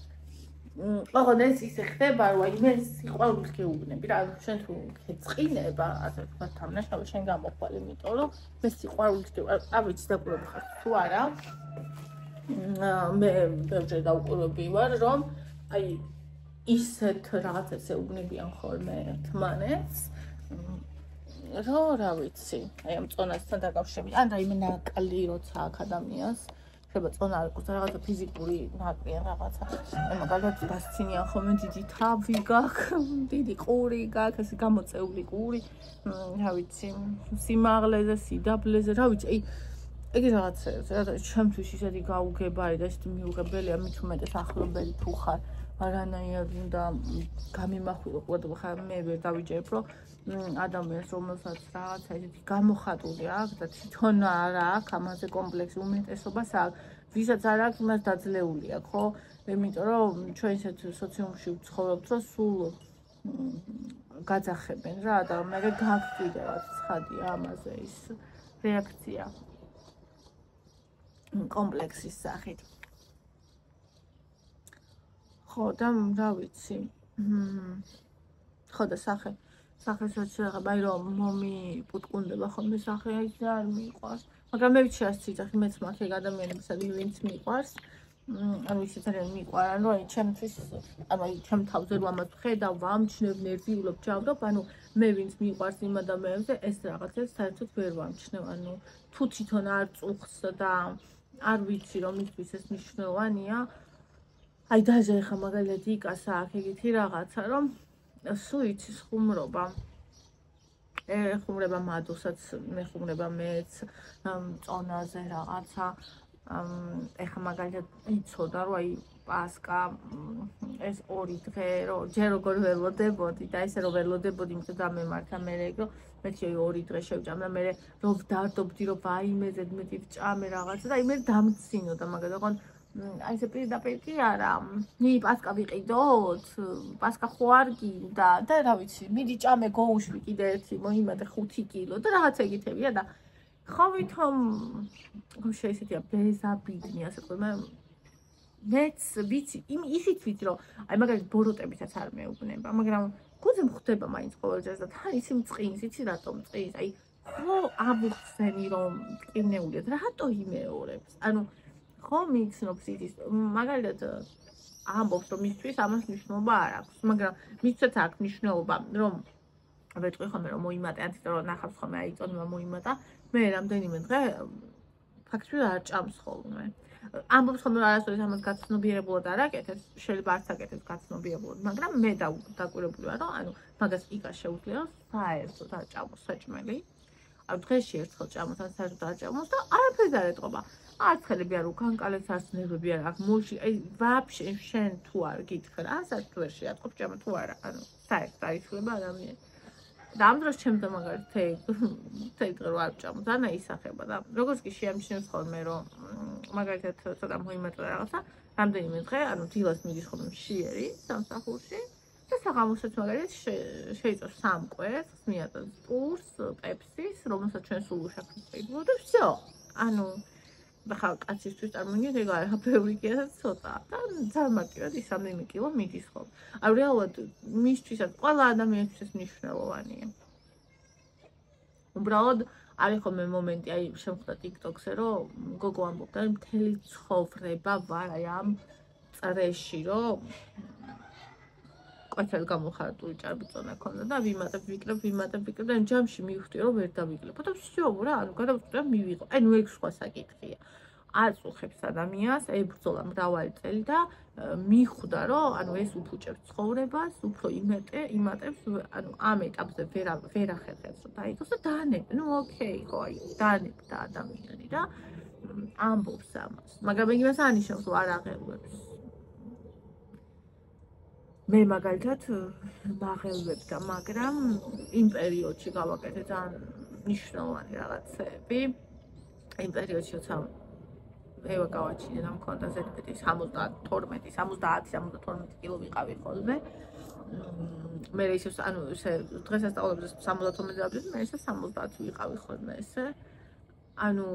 ოღონდ ეს ისე ხდება რომ აი მე სიყვარულს გეუბნები რა შენ თუ გეწყინება ასე თქვა თამნაშავე შენ გამოხვალ იმიტომ რომ მე სიყვარულს ავიცი დაკვირვები ხარ თუ არა მე ბევრჯერ დაუკვირვები ვარ რომ აი ისეთ რაღაცებს ეუბნებიან ხოლმე ერთმანეთს რომ რა ვიცი აი ამ წონასთან დაკავშირებით ან რაიმე ნაკლი როცა აქ ადამიანს შეიძლება წონა არ იყოს რაღაცა ფიზიკური ნაკლი ან რაღაცა მაგალითად დასცინიან ხოლმე დიდი თავი გაქვს დიდი ყური გაქვს ესე გამოწეული ყური რა ვიცი სიმაღლეზე სიდაბლეზე რა ვიცი აი ეგ რაღაცა ჩემთვის ისეთი გაუგებარი და ისეთი მიუღებელია მით უმეტეს ახლობელი თუ ხარ არანაირად უნდა გამიმახვილო ხარ მე ვერ დავიჯერებ რომ ადამიანს რომელსაც რაღაცა ისეთი გამოხატული აქვს და თვითონ არ აქვს ამაზე კომპლექსი უმეტესობას აქვს ვისაც არ აქვს იმას დაძლეული აქვს ხო იმიტომ რომ ჩვენ ისეთ სოციუმში ვცხოვრობთ რომ სულ გაძახებენ რა და მე გაქვს კიდევაც ცხადია ამაზე ის რეაქცია კომპლექსის სახით ხო და რა ვიცი ხო და სახესაც შეღება აი რომ მომიპუტკუნდება ხოლმე სახე ის არ მიყვარს მაგრამ მე ვიცი რაც ციცახი მეც მაქვს ეგ ადამიანებსაც ვინც მიყვარს ანუ ისე ძალიან მიყვარან რომ აი ჩემთვის ანუ აი ჩემ თავზე რომ ამას ვხედავ ვამჩნევ ნერვიულობ ჯავრობ ანუ მე ვინც მიყვარს იმ ადამიანებზე ეს რაღაცებს საერთოდ ვერ ვამჩნევ ანუ თუ თვითონ არ წუხს და არ ვიცი რომ მისთვის ეს მნიშვნელოვანია აი დაჟე ხა მაგალითად იკასა აქ ეგეთი რაღაცა რომ სულ იცის ხუმრობა ხუმრება მადოსაც მე ხუმრება მეც წონაზე რაღაცა ეხა მაგალითად იცოდა რომ აი პასკა ეს 2 დღე რომ ჯერ როგორ ველოდებოდი და ესე რომ ველოდებოდი იმიტომ დამემართა მე ეგ რომ მე 2 დღე შევჭამ და მე რომ ვდარდობდი რომ ვაიმეზედ მე ვჭამე რაღაცა და აი მე დამცინოდა მაგალითად აი ესე პირდაპირ კი არა პასკა ვიყიდოთ პასკა ხო არ გინდა და რა ვიცი მიდი ჭამე გოუშვი კიდე ერთი მოიმატე 5 კილო და რაღაცა ეგეთებია და ხო ვითომ შეესეთია ბეზაბიდნი ასე თქვა მეც ვიცი ისიც ვიცი რომ აი მაგალითად ბოროტებისაც არ მეუბნება მაგრამ გუძე მხდება მაინც ყოველჯერ და თან ისე მწყინს იცი რატომ მწყინს აი ხო ამხსენი რომ მტკივნეულიათ რატო იმეორებს ანუ ხო მიცნობს ის მაგალითად ამბობს რომ მისთვის ამას მნიშვნელობა არ აქვს მაგრამ მისაც აქვს მნიშვნელობა რომ ვეთქვი ხოლმე რომ მოიმატე ან თვითონ ნახავს ხოლმე აი წონა მოიმატა მე რამდენიმე დღე ფაქტობრივად არ ჭამს ხოლმე ამბობს ხოლმე რომ არასოდეს ამას გაცნობიერებულად არ აკეთებს შეიძლება არც აკეთებს გაცნობიერებულად მაგრამ მე დაკვირვებული ვარ რომ ანუ მაგას იკა შეუძლია საერთოდ არ ჭამოს საჭმელი ან დღეში ერთხელ ჭამოს ან საერთოდ არ ჭამოს და არაფერს არ ეტყობა არცელები არ უკანკალებს არც ნერვები არ აქვს მოში აი ვაფშე შენ თუ არ გითხრა ასაც თუ ვერ შეატყობ ჭამა თუ არა ანუ საერთოდ არ იცვლება ადამიანი და ამ დროს ჩემთან მაგალითად თეი დღე რო არ ჭამო და ანა ისახება და როგორც კი შეამჩნევს ხოლმე რომ მაგალითად ცოტა მოიმატა რაღაცა რამდენიმე დღე ანუ დილას მიდის ხოლმე მშიერი სამსახურში და საღამოსაც მაგალითად შეიწევს 3 კვერცხს, მიატოვებს პურს, პეპსის, რომელსაც ჩვენ სულ უშაქრით შეიძლება და всё. ანუ ხა კაცისთვის წარმოგიდგენთ, ეგ არა ბევრი კი არა ცოტა და ძალიან მარტივად ის რამდენიმე კილო მიდის ხოლმე. ანუ რეალურად მისთვისაც ყველა ადამიანისთვის მნიშვნელოვანია. უბრალოდ არის ხოლმე მომენტი, აი შემხვდა TikTok-ზე, რომ გოგო ამბობდა, რომ მთელი ცხოვრება ვარ აი ამ წრეში, რომ კაცად გამოხატული ჭარბიწონა ქონდა და ვიმატებ და ჯამში მივხვდი, რომ ვერ დავიკლებო და всё რა, ანუ გადავწყვიტე რომ მივიღო. ანუ ეგ სხვა საკითხია. აწუხებს ადამიანს, ებრძოლა მრავალი წელი და მიხვდა, რომ ანუ ეს უფუჭებს ცხოვრებას, უფრო იმატებს, ანუ ამ ეტაპზე ვერ ახერხებს, რომ დაიგოს და დაანებდა. ნუ ოკეი, ხო, აი, დაანებდა ადამიანი და ამბობს ამას. მაგრამ ეგ იმას ანიშნავს, რომ არ აღელვებს. მე მაგალითად მაღელვებდა, მაგრამ იმ პერიოდში გავაკეთე ძალიან მნიშვნელოვანი რაღაცები. იმ პერიოდში როცა ევა გავაჩინე და მქონდა ზედმეტი 70-72 კილო ვიყავი ხოლმე. მე ისე ანუ ესე დღესასწაულებზე 72 დავდივდი, მე ისე 70 ვიყავი ხოლმე ესე. ანუ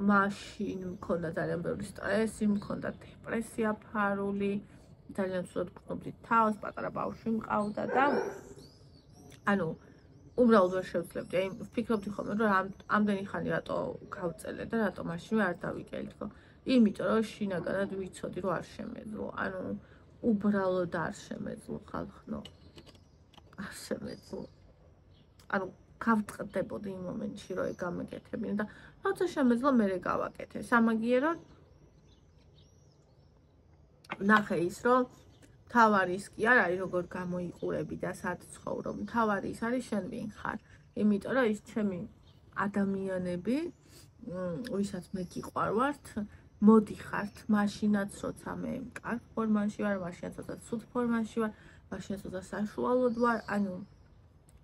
მაშინ მქონდა ძალიან ბევრი სტრესი, მქონდა დეპრესია ფარული. ძალიან ცუდად გრძნობდი თავს, პატარა ბავშვი მყავდა და ანუ უბრალოდ ვერ შევძლებდი. აი ვფიქრობდი ხოლმე, რომ ამდენი ხანი რატო გავწელე და რატო მაშინვე არ დავიკელითო. იმიტომ რომ შინაგანად ვიცოდი, რომ არ შემეძლო. ანუ უბრალოდ არ შემეძლო ხალხნო. არ შემეძლო. ანუ გავწყდებოდი იმ მომენტში, რომ ეგ გამეკეთებინა და როცა შემეძლო, მე გავაკეთე. სამაგიეროდ ნახე ის, რომ თავარი ის კი არ არის, როგორ გამოიყურები და სად ცხოვრობ. თავარი ის არის, შენ ვინ ხარ. იმიტომ რომ ის ჩემი ადამიანები, ვისაც მე გიყვარვართ, მოდიხართ მაშინაც, როცა მე კარგ ფორმაში ვარ, მაშინაც, როცა ცუდ ფორმაში ვარ, მაშინაც, როცა საშუალოდ ვარ, ანუ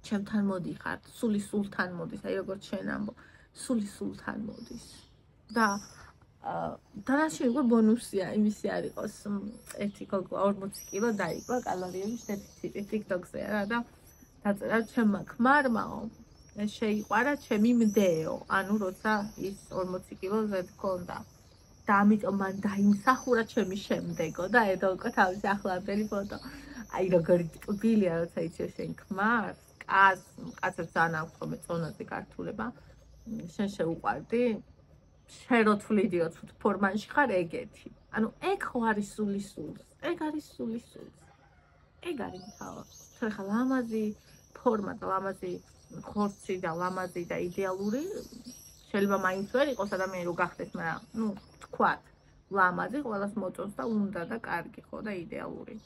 ჩემთან მოდიხართ, სული სულთან მოდის, აი როგორც შენ ამბობ, სული სულთან მოდის. და დანარჩენი უკვე ბონუსია, იმისი არ იყოს ერთი გოგო 40 კილო დაიკვა კალორიების დეფიციტი TikTok-ზე რა და დაწერა ჩემმა ქმარმაო შეიყვარა ჩემი მდეო, ანუ როცა ის 40 კილოზე მქონდა და ამიტომ მან დაიმსახურა ჩემი შემდეგო და ედო უკვე თავისი ახლანდელი ფოტო. აი როგორი ტკბილია, როცა იცი შენ ქმარს, კაცებს ძალიან აქვს ხოლმე წონაზე გართულება, შენ შეუყვარდი შეროთვლიდიო ცუდ ფორმაში ხარ ეგეთი. ანუ ეგ ხო არის სული სულს. ეგ არის სული სულს. ეგ არის თავი. ხა ლამაზი ფორმა და ლამაზი ხორცი და ლამაზი და იდეალური შეიძლება მაინც ვერ იყოს ადამიანი რო გახდეს, მაგრამ ნუ თქვათ ლამაზი ყველას მოწონს და უნდა და კარგი ხო და იდეალური.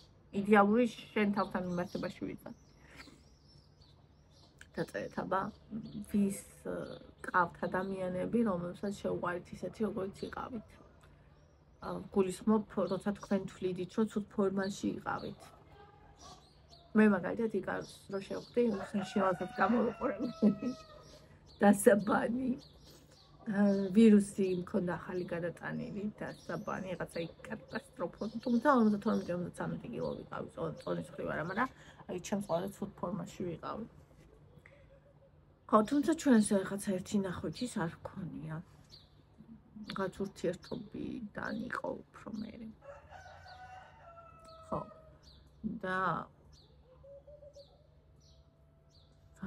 იდეალური შენ თავთან მიმართებაში ვიწა. დაწერეთ აბა ვის ყავთ ადამიანები, რომელსაც შეუყვარით ისეთი, როგორც იყავით. გულისხმობ, როცა თქვენ თვლიდით, რომ ცუდ ფორმაში იყავით. მე მაგალითად იგავს, რომ შევხვდი, შევასებ გამოვიყურებდი. დასაბანი. ვირუსი მქონდა ახალი გადატანილი, დასაბანი, რაღაცა კატასტროფა. თუმცა 52-53 კილო ვიყავი, წონის მხრივ არა, მაგრამ აი ჩემს ყველა ცუდ ფორმაში ვიყავი. ხო, თუმცა ჩვენს რაღაცა ერთი ნახვით არ გქონია. რაღაც ურთიერთობიდან იყო უფრო მერე. ხო. და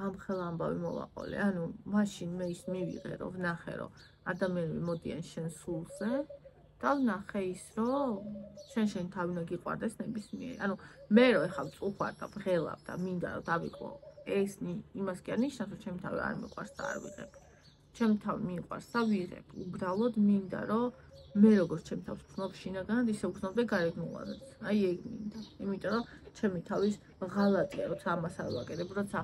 ამხელა ამბავი მოვაყოლე, ანუ მაშინ მე ის მივიღე, რომ ვნახე, რომ ადამიანები მოდიან შენ სულზე და ვნახე ის, რომ შენ თავი უნდა გიყვარდეს ნებისმიერი. ანუ მე რო ეხლა ვწუხარ და ვღელავ და მინდა რომ დავიკლო ეს იმას კი არ ნიშნავს, რომ ჩემი თავი არ მიყვარს და არ ვიღებ. ჩემი თავი მიყვარს და ვიღებ. უბრალოდ მინდა, რომ მე როგორც ჩემი თავს ვგრძნობ შინაგანად, ისე ვგრძნობდე გარეგნულადაც. აი ეგ მინდა. იმიტომ რომ ჩემი თავის ღალატია, როცა ამას არ ვაკეთებ, როცა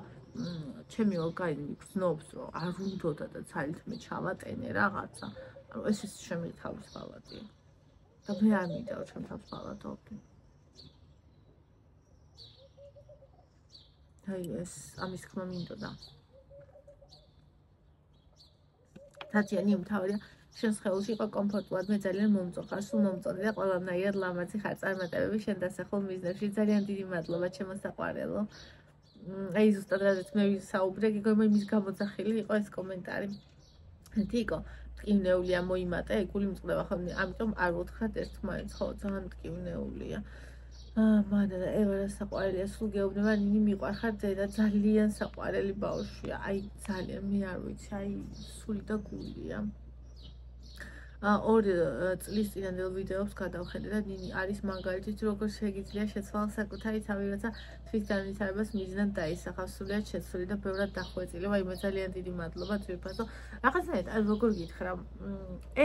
ჩემი ორგანიზმი გრძნობს, რომ არ უნდოდა და ცალით მე ჩავატენე რაღაცა. ანუ ეს ის ჩემი თავის ღალატია. და მე არ მინდა, რომ ჩემი თავს ღალატობდი. აი ეს ამის ხმა მინდოდა. თათიანი უმთავრია შენ სხეულში იყო კომფორტულად, მე ძალიან მომწონხარ, სულ მომწონდი და ყველანაირად ლამაზი ხარ, წარმატებები შენ დასახულ მიზნებში. ძალიან დიდი მადლობა, ჩემო საყვარელო. აი ზუსტად რადგან მე ვისაუბრე, გიგო იმის გამოძახილი იყო ეს კომენტარი. თიკო, ტკივნეულია მოიმატე, გული მწყდება ხოლმე, ამიტომ არ ვუთხრათ ერთმანეთს, ხო, ძალიან ტკივნეულია. მანდა და ევარა საყვარელია, სულ გეუბნება, ნინი მიყვარხარ და ძალიან საყვარელი ბავშვია. აი ძალიან მე არ ვიცი, აი სული და გულია. 2 წლის წინანდელ ვიდეოს გადავხედე და ნინი არის მაგალითით როგორ შეგიძლია შეცვალა საკუთარი თავი, როცა თვით განვითარებას მიზნად დაისახავს, სულიად შეცვლილი და ბევრად დახვეწილი. ვაიმე ძალიან დიდი მადლობა ძვირფასო. რაღაცნაირად აი როგორ გითხრა,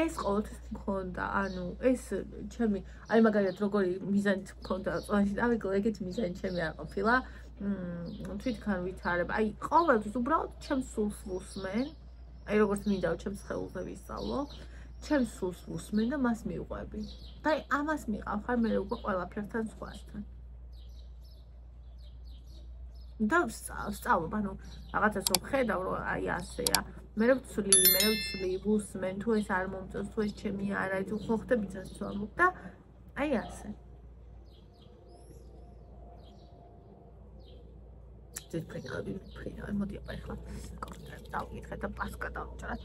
ეს ყოველთვის მქონდა, ანუ ეს ჩემი აი მაგალითად როგორი მიზანით მქონდა წონაში დავიკლე, ეგეთი მიზანი ჩემი არ ყოფილა. თვით განვითარება, აი ყოველთვის უბრალოდ ჩემს სულს ვუსმენ, აი როგორც მინდა ჩემს ხელზე ვისწავლო. ჩემს სულს ვუსმენ და მას მივყვები. და ამას მიყავ მე უკვე ყველაფერთან სხვასთან. და ვსწავლობ, ანუ რაღაცას რომ ხედავ, რომ აი ასეა. მე ვცვლი, ვუსმენ, თუ ეს არ მომწონს, თუ ეს ჩემი არა, თუ ხო ხდები წასვამობ და აი ასე. მოდი ახლა კომენტარი დავიკითხე და პასკა დავჭრათ.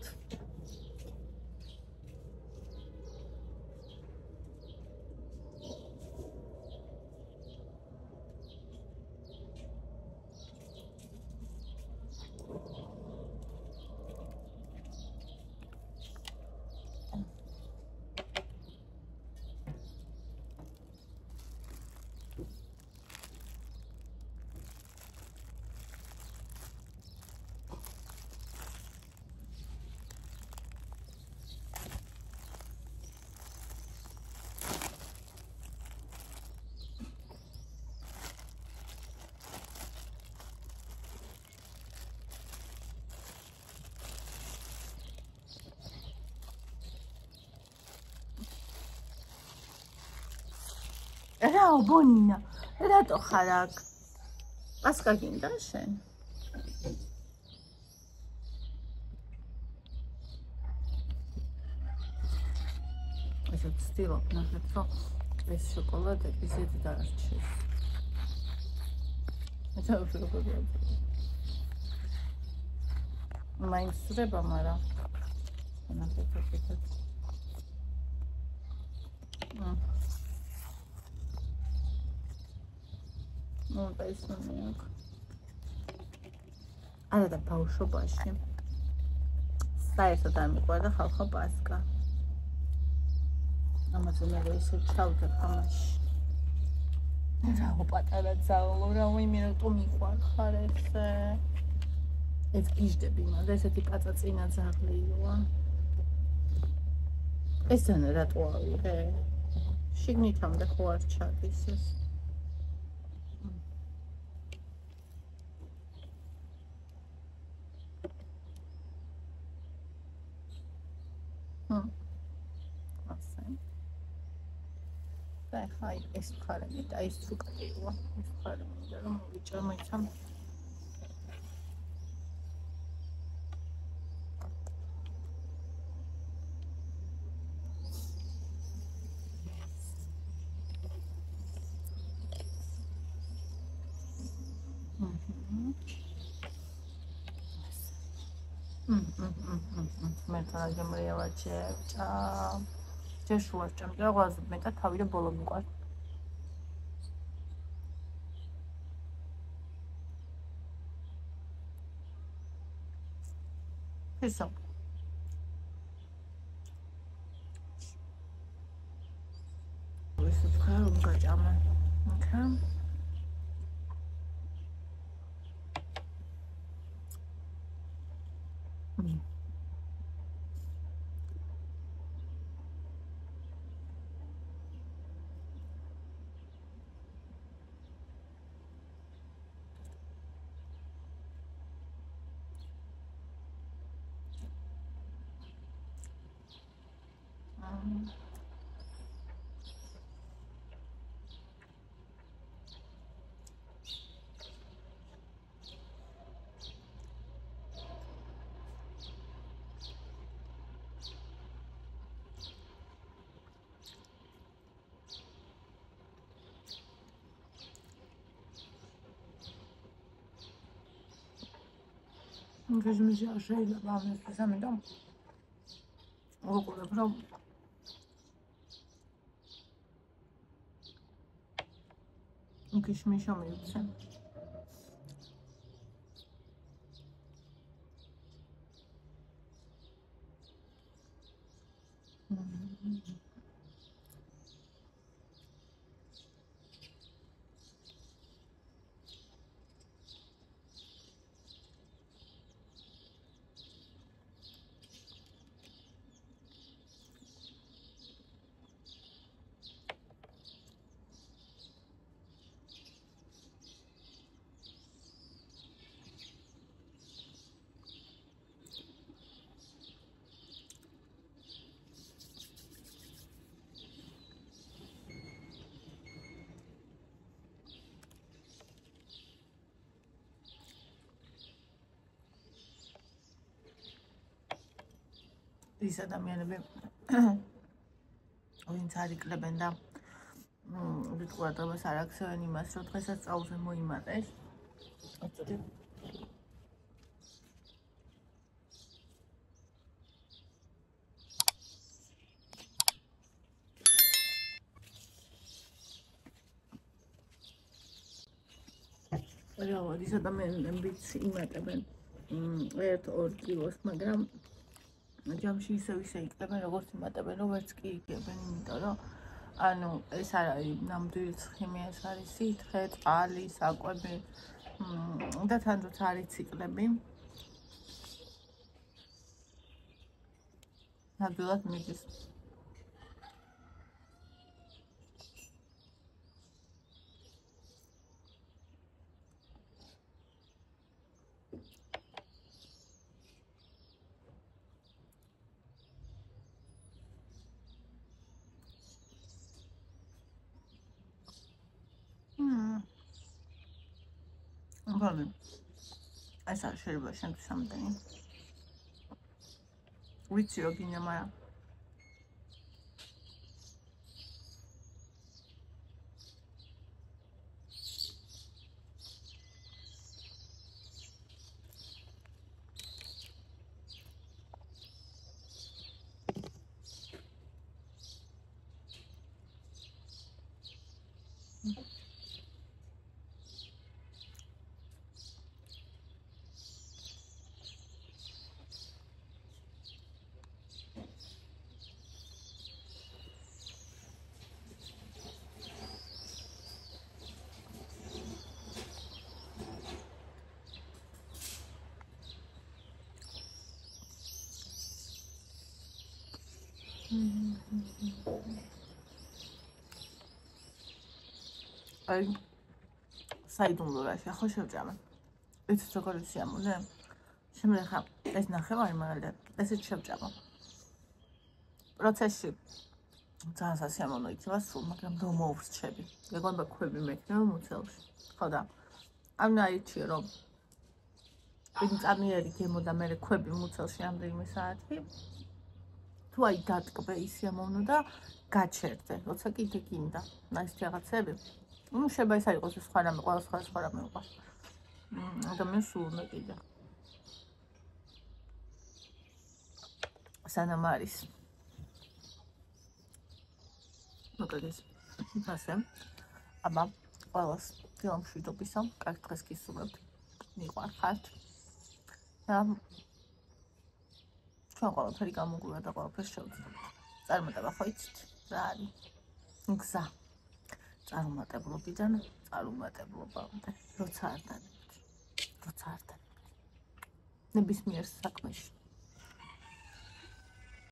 რა ბონინა, რატო ხარ აქ? პასკა გინდა შენ? ესე ვცდილობ ნახეთ, რომ ეს შოკოლადი ისეთი დარჩეს. ეცავ შოკოლადი. მაინც სურება, მაგრამ ნახეთ ესეთ. ეს მომიაკ. არა და ბავშვობაში. საერთოდ არ მიყვარდა ხალხო პასკა. ამაზე მე ისე ჩავდებ ამაში. რა პატარა ძალო, რა ვიმე რატომ მიყვარხარ ესე? ეს გიჟდები, მაგრამ ესეთი პაწაწინა ძაღლიოა. ესენ რატო ავიღე? შიგნითამდე ხო არ ჩადის ეს? აი ეს ხარები და ის უკეთია ეს ხარები და რომ ვიჭამეცამ მე თან გამრიალაჩე შეშუას ჭამ და ყველაზე მეტად თავი და ბოლო მიყვარს. ესა. ვისო თქვა რომ გაჭამა. ოკეი. გიზმის არ შეიძლება ამის ამიტომ ვუყურებ რომ გიშმიშო მივცე ის ადამიანები ვინც არ იკლებენ და ვიტყურადღებას არ აქცევენ იმას, რომ დღესასწაულზე მოიმატეს. რეალურად ის ადამიანებიც იმატებენ 1-2 კილოს, მაგრამ ჯამში ისე იქნებენ, როგორც იმატებენ, რომ ვერც კი იგებენ, იმიტომ რომ ანუ ეს არ არის ნამდვილი ცხიმი, ეს არის სითხე, წყალი, საკვები და თანდაც არის ციკლები. ნამდვილად მიდის. ეს არ შეიძლება შენთვის ამდენი. ვიცი რომ გინდა, მაგრამ აი საიდუმლო რაში ხო შევჭამე. იცით როგორ სიამოვნე? შემდეგ ხა ეს ნახევარი მაგალითად ესეც შევჭამა. პროცესში ძალიან სასიამოვნო იქნება სულ, მაგრამ რომ მოვრჩები. ეგონება ქვები მექნება მუცელში. ხო და ამ აიჩიო რომ ვინ წამიერი გემო და მე ქვები მუცელში ამდენიმე საათი თუ აი დატკბე ისიამოვნო და გაჩერდე, როცა კიდე გინდა. ეს რაღაცები შეიძლება ეს არ იყოს სხვა რამე, ყველა სხვა რამე უყვარს. ადამიანს სულ უნდა კიდე. სანამ არის. მოკლედ ასე. აბა, ყველას დილამშვიდობისა, კარგ დღეს გისურვებთ. მიყვარხართ. და ჩვენ ყველაფერი გამოგვივა და ყველაფერს შევძლებთ. წარმატება ხო იცით? რა არის? გზა. წარუმატებლობიდან წარუმატებლობამდე, როცა არ დანებთ. ნებისმიერ საქმეში.